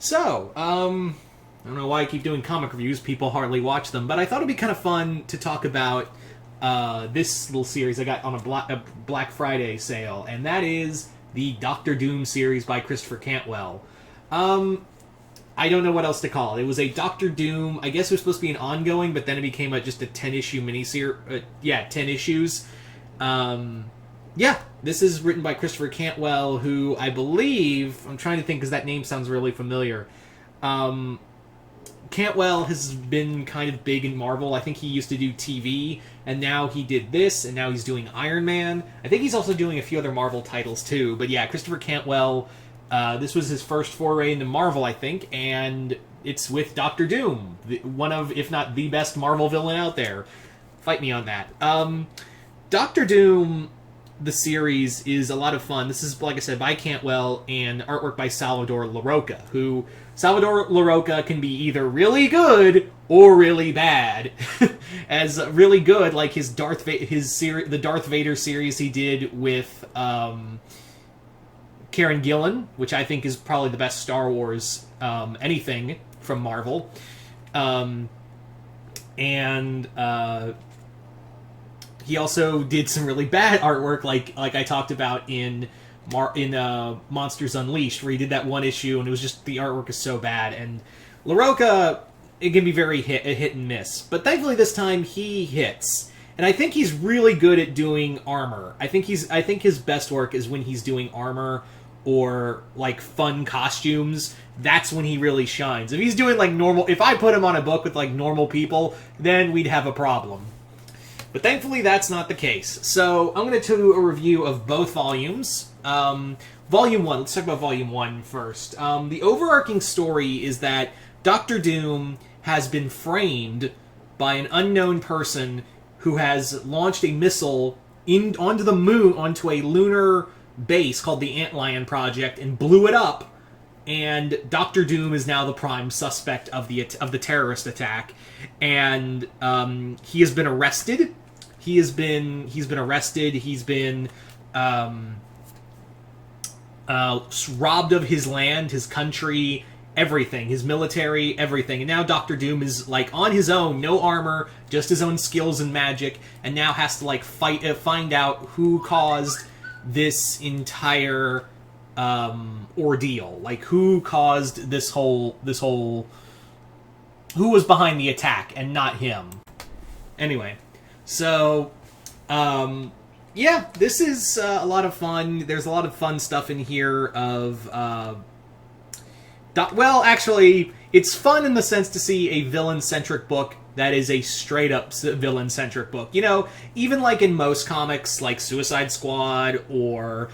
So, I don't know why I keep doing comic reviews. People hardly watch them, but I thought it'd be kind of fun to talk about this little series I got on a Black Friday sale, and that is the Doctor Doom series by Christopher Cantwell. I don't know what else to call it. It was a Doctor Doom. I guess it was supposed to be an ongoing, but then it became just a 10-issue miniseries. 10 issues. This is written by Christopher Cantwell, who I believe... I'm trying to think because that name sounds really familiar. Cantwell has been kind of big in Marvel. I think he used to do TV, and now he did this, and now he's doing Iron Man. I think he's also doing a few other Marvel titles, too. But yeah, Christopher Cantwell... this was his first foray into Marvel, I think, and it's with Doctor Doom, one of, if not the best Marvel villain out there. Fight me on that. Doctor Doom, the series, is a lot of fun. This is, like I said, by Cantwell and artwork by Salvador Larroca, who... Salvador Larroca can be either really good or really bad. As really good, like his the Darth Vader series he did with... Karen Gillan, which I think is probably the best Star Wars anything from Marvel. He also did some really bad artwork, like I talked about in Monsters Unleashed, where he did that one issue, and it was just the artwork is so bad. And LaRocca, it can be very hit and miss, but thankfully this time he hits. And I think he's really good at doing armor. I think his best work is when he's doing armor or like fun costumes. That's when he really shines. If he's doing like normal, if I put him on a book with like normal people, then we'd have a problem. But thankfully that's not the case. So I'm going to do a review of both volumes. Volume 1, let's talk about Volume 1 first. The overarching story is that Doctor Doom has been framed by an unknown person who has launched a missile onto the moon, onto a lunar base called the Antlion Project, and blew it up. And Doctor Doom is now the prime suspect of the terrorist attack, and he has been arrested. He's been arrested. He's been robbed of his land, his country, everything, his military, everything. And now Doctor Doom is like on his own, no armor, just his own skills and magic, and now has to like find out who caused this entire ordeal. Like who caused this whole who was behind the attack and not him. Anyway, so this is a lot of fun. There's a lot of fun stuff in here of well, actually, it's fun in the sense to see a villain-centric book that is a straight-up villain-centric book. You know, even like in most comics, like Suicide Squad or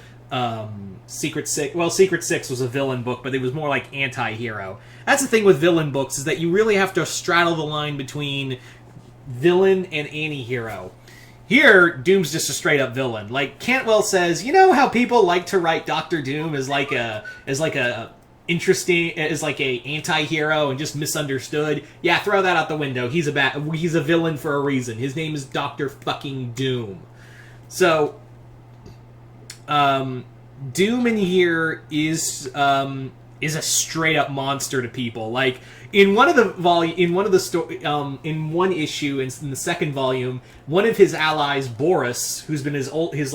Secret Six. Well, Secret Six was a villain book, but it was more like anti-hero. That's the thing with villain books, is that you really have to straddle the line between villain and anti-hero. Here, Doom's just a straight-up villain. Like, Cantwell says, you know how people like to write Doctor Doom as like a interesting, as like a anti-hero and just misunderstood? Yeah, throw that out the window. He's a villain for a reason. His name is Doctor fucking Doom. So, Doom in here is a straight-up monster to people. Like, in one issue, in the second volume, one of his allies, Boris, who's been his oldest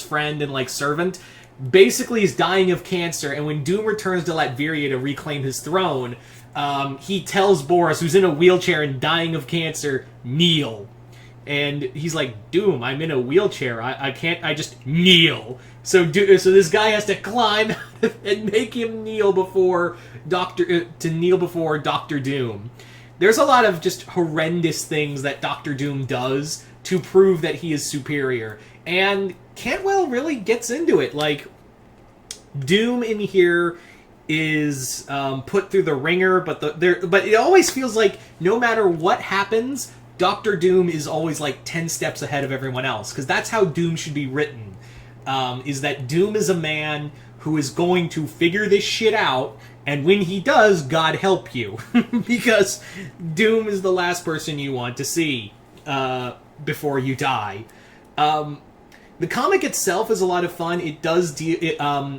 friend and like servant, basically is dying of cancer. And when Doom returns to Latveria to reclaim his throne, he tells Boris, who's in a wheelchair and dying of cancer, kneel. And he's like, Doom, I'm in a wheelchair. I just kneel. So this guy has to climb and make him kneel before Doctor Doom. There's a lot of just horrendous things that Doctor Doom does to prove that he is superior. And Cantwell really gets into it. Like, Doom in here is put through the ringer, but it always feels like no matter what happens, Doctor Doom is always like 10 steps ahead of everyone else, because that's how Doom should be written. Is that Doom is a man who is going to figure this shit out, and when he does, God help you. Because Doom is the last person you want to see before you die. The comic itself is a lot of fun. It does deal.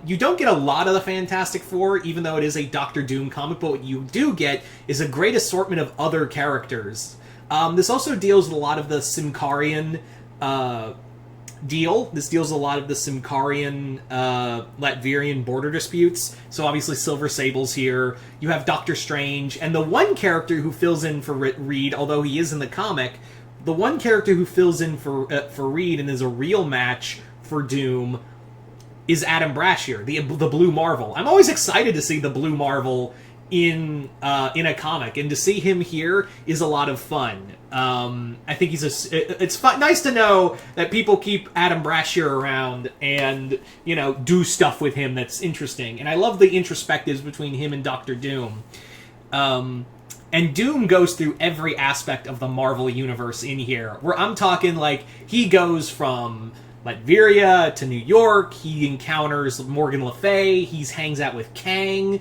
You don't get a lot of the Fantastic Four, even though it is a Doctor Doom comic. But what you do get is a great assortment of other characters. This also deals with a lot of the Symkarian deal. This deals with a lot of the Symkarian Latvian border disputes. So obviously Silver Sable's here. You have Doctor Strange, and the one character who fills in for Reed, although he is in the comic. The one character who fills in for Reed and is a real match for Doom is Adam Brashear, the Blue Marvel. I'm always excited to see the Blue Marvel in a comic, and to see him here is a lot of fun. I think it's nice to know that people keep Adam Brashear around and, you know, do stuff with him that's interesting. And I love the introspectives between him and Doctor Doom. And Doom goes through every aspect of the Marvel Universe in here. Where I'm talking, like, he goes from Latveria to New York, he encounters Morgan Le Fay, he hangs out with Kang,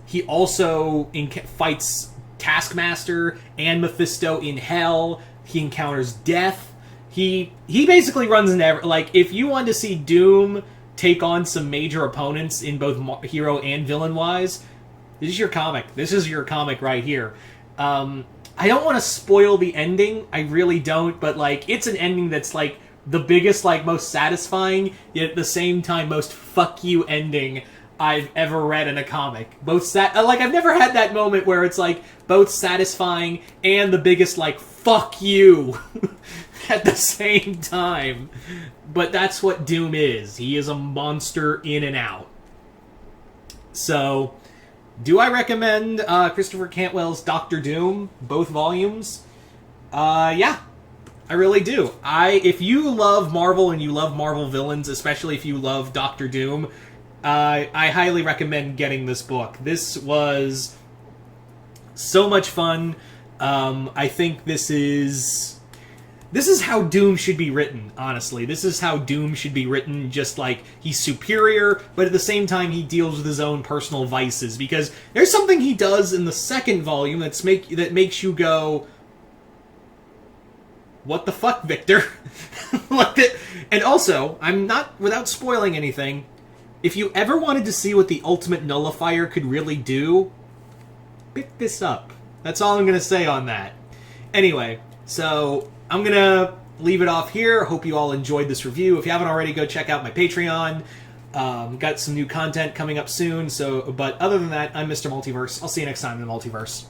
he also fights Taskmaster and Mephisto in Hell, he encounters Death, he basically runs into like, if you want to see Doom take on some major opponents in both hero and villain-wise, this is your comic. This is your comic right here. I don't want to spoil the ending. I really don't. But, like, it's an ending that's, like, the biggest, like, most satisfying, yet at the same time most fuck you ending I've ever read in a comic. I've never had that moment where it's, like, both satisfying and the biggest, like, fuck you at the same time. But that's what Doom is. He is a monster in and out. So... do I recommend Christopher Cantwell's Doctor Doom, both volumes? Yeah, I really do. If you love Marvel and you love Marvel villains, especially if you love Doctor Doom, I highly recommend getting this book. This was so much fun. I think this is how Doom should be written, honestly. This is how Doom should be written, just like he's superior, but at the same time he deals with his own personal vices, because there's something he does in the second volume that makes you go, what the fuck, Victor? And also, I'm not, without spoiling anything, if you ever wanted to see what the Ultimate Nullifier could really do, pick this up. That's all I'm going to say on that. Anyway, so... I'm going to leave it off here. Hope you all enjoyed this review. If you haven't already, go check out my Patreon. Got some new content coming up soon. But other than that, I'm Mr. Multiverse. I'll see you next time in the Multiverse.